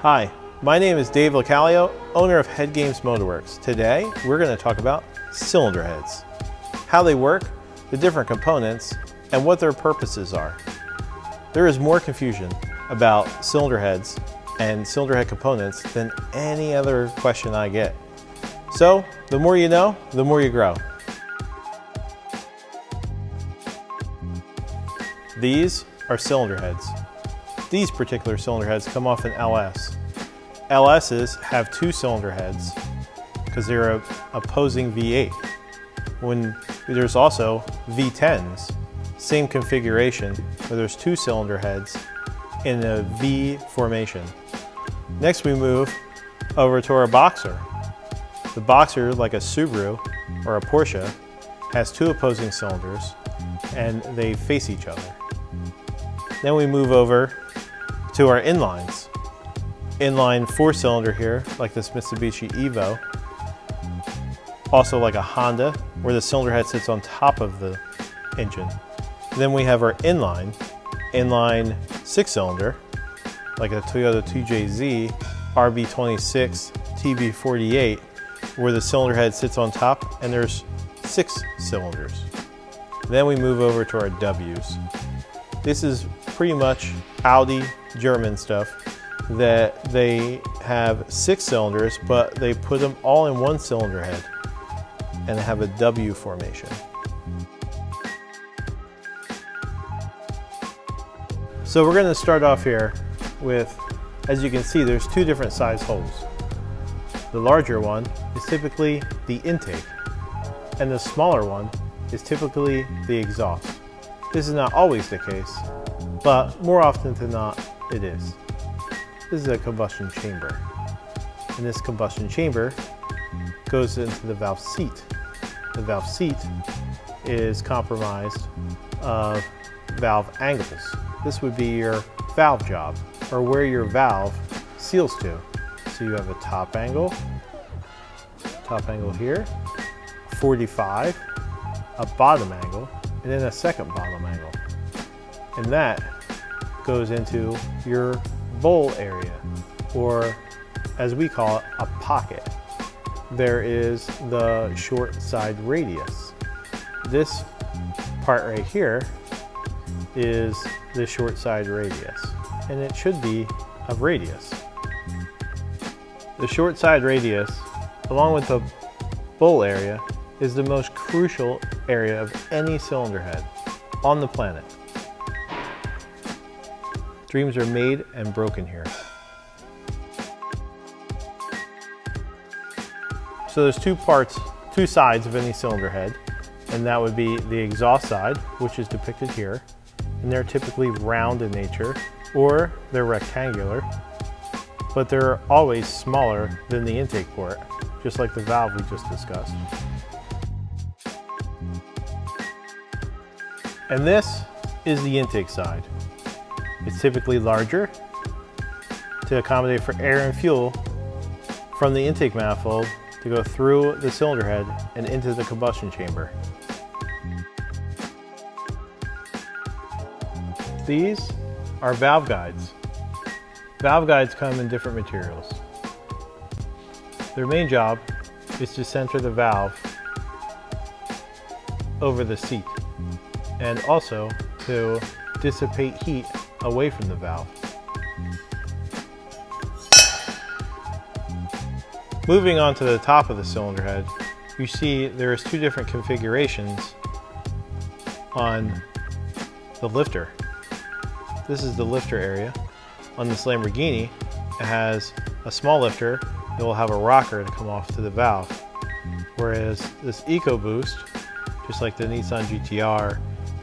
Hi, my name is Dave Localio, owner of HeadGames Motorworks. Today, we're going to talk about cylinder heads, how they work, the different components, and what their purposes are. There is more confusion about cylinder heads and cylinder head components than any other question I get. So, the more you know, the more you grow. These are cylinder heads. These particular cylinder heads come off an LS. LS's have two cylinder heads because they're a opposing V8. When there's also V10s, same configuration, where there's two cylinder heads in a V formation. Next we move over to our Boxer. The Boxer, like a Subaru or a Porsche, has two opposing cylinders and they face each other. Then we move over to our inlines. Inline 4-cylinder here, like this Mitsubishi Evo. Also like a Honda, where the cylinder head sits on top of the engine. Then we have our inline 6-cylinder, like a Toyota 2JZ, RB26, TB48, where the cylinder head sits on top and there's 6 cylinders. Then we move over to our W's. This is pretty much Audi German stuff, that they have 6 cylinders, but they put them all in one cylinder head and have a W formation. So we're going to start off here with, as you can see, there's two different size holes. The larger one is typically the intake, and the smaller one is typically the exhaust. This is not always the case, but more often than not, it is. This is a combustion chamber, and this combustion chamber goes into the valve seat. The valve seat is comprised of valve angles. This would be your valve job, or where your valve seals to. So you have a top angle here, 45, a bottom angle, and then a second bottom angle. And that goes into your bowl area, or as we call it, a pocket. There is the short side radius. This part right here is the short side radius, and it should be of radius. The short side radius, along with the bowl area, is the most crucial area of any cylinder head on the planet. Dreams are made and broken here. So there's two sides of any cylinder head, and that would be the exhaust side, which is depicted here, and they're typically round in nature, or they're rectangular, but they're always smaller than the intake port, just like the valve we just discussed. And this is the intake side. It's typically larger to accommodate for air and fuel from the intake manifold to go through the cylinder head and into the combustion chamber. These are valve guides. Valve guides come in different materials. Their main job is to center the valve over the seat, and also to dissipate heat away from the valve. Moving on to the top of the cylinder head, you see there's two different configurations on the lifter. This is the lifter area. On this Lamborghini, it has a small lifter that will have a rocker to come off to the valve. Whereas this EcoBoost, just like the Nissan GTR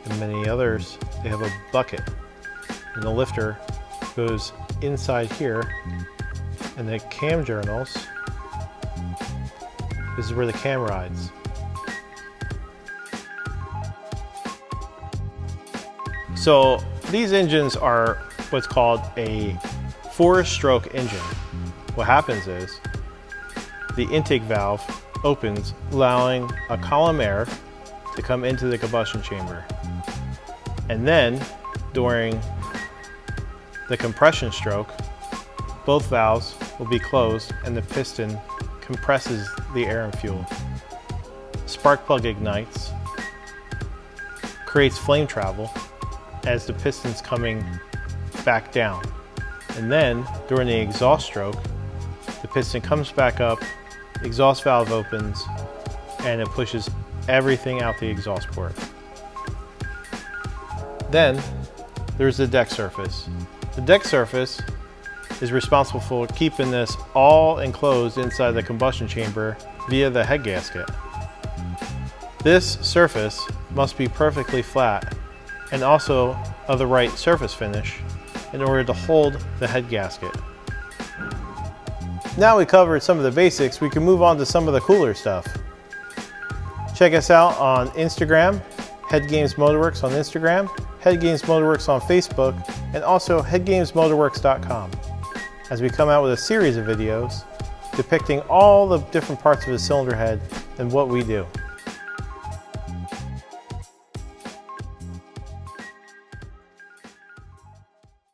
and many others, they have a bucket. And the lifter goes inside here, and the cam journals, this is where the cam rides. So these engines are what's called a 4-stroke engine. What happens is the intake valve opens, allowing a column air to come into the combustion chamber. And then during the compression stroke, both valves will be closed and the piston compresses the air and fuel. Spark plug ignites, creates flame travel as the piston's coming back down. And then during the exhaust stroke, the piston comes back up, exhaust valve opens, and it pushes everything out the exhaust port. Then there's the deck surface. The deck surface is responsible for keeping this all enclosed inside the combustion chamber via the head gasket. This surface must be perfectly flat and also of the right surface finish in order to hold the head gasket. Now we covered some of the basics, we can move on to some of the cooler stuff. Check us out on Instagram, HeadGames Motorworks on Instagram, HeadGames Motorworks on Facebook, and also HeadGamesMotorworks.com, as we come out with a series of videos depicting all the different parts of a cylinder head and what we do.